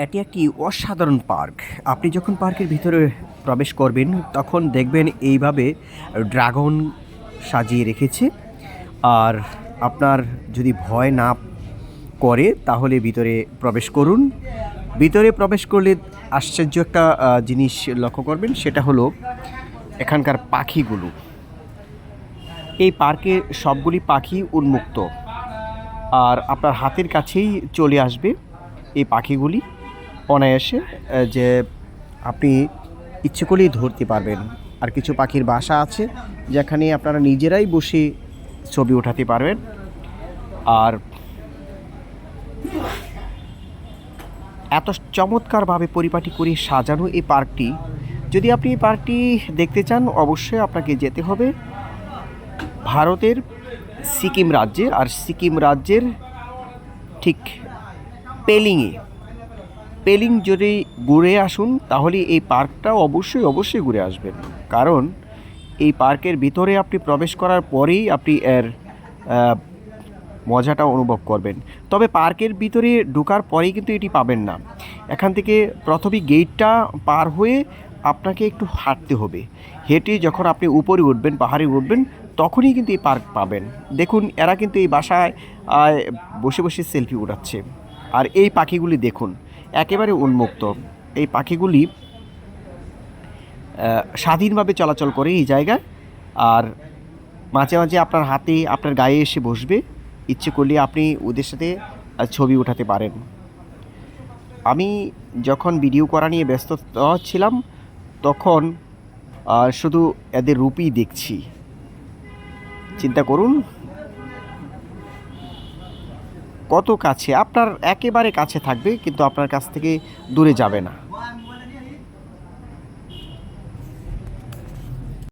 এটি একটি অসাধারণ পার্ক। আপনি যখন পার্কের ভিতরে প্রবেশ করবেন তখন দেখবেন এইভাবে ড্রাগন সাজিয়ে রেখেছে। আর আপনার যদি ভয় না করে তাহলে ভিতরে প্রবেশ করুন। ভিতরে প্রবেশ করলে আশ্চর্য একটা জিনিস লক্ষ্য করবেন, সেটা হলো এখানকার পাখিগুলো। এই পার্কে সবগুলি পাখি উন্মুক্ত, আর আপনার হাতের কাছেই চলে আসবে এই পাখিগুলি অনায়াসে, যে আপনি ইচ্ছে করলেই ধরতে পারবেন। আর কিছু পাখির বাসা আছে যেখানে আপনারা নিজেরাই বসে ছবি ওঠাতে পারবেন। আর এত চমৎকারভাবে পরিপাটি করে সাজানো এই পার্কটি, যদি আপনি এই পার্কটি দেখতে চান অবশ্যই আপনাকে যেতে হবে ভারতের সিকিম রাজ্যে। আর সিকিম রাজ্যের ঠিক পেলিংয়ে, পেলিং যদি ঘুরে আসুন তাহলে এই পার্কটা অবশ্যই অবশ্যই ঘুরে আসবেন। কারণ এই পার্কের ভিতরে আপনি প্রবেশ করার পরেই আপনি এর মজাটা অনুভব করবেন। তবে পার্কের ভিতরে ঢোকার পরেই কিন্তু এটি পাবেন না। এখান থেকে প্রথমেই গেটটা পার হয়ে আপনাকে একটু হাঁটতে হবে। হেঁটে যখন আপনি উপরে উঠবেন, পাহাড়ে উঠবেন, তখনই কিন্তু এই পার্ক পাবেন। দেখুন, এরা কিন্তু এই বাসায় বসে বসে সেলফি উঠাচ্ছে। আর এই পাখিগুলি দেখুন, একেবারে উন্মুক্ত। এই পাখিগুলি স্বাধীনভাবে চলাচল করে এই জায়গায়। আর মাঝে মাঝে আপনার হাতে, আপনার গায়ে এসে বসবে। ইচ্ছে করলে আপনি ওদের সাথে ছবি উঠাতে পারেন। আমি যখন ভিডিও করা নিয়ে ব্যস্ত ছিলাম তখন শুধু এদের রূপই দেখছি। চিন্তা করুন কত কাছে, আপনার একেবারে কাছে থাকবে কিন্তু আপনার কাছ থেকে দূরে যাবে না।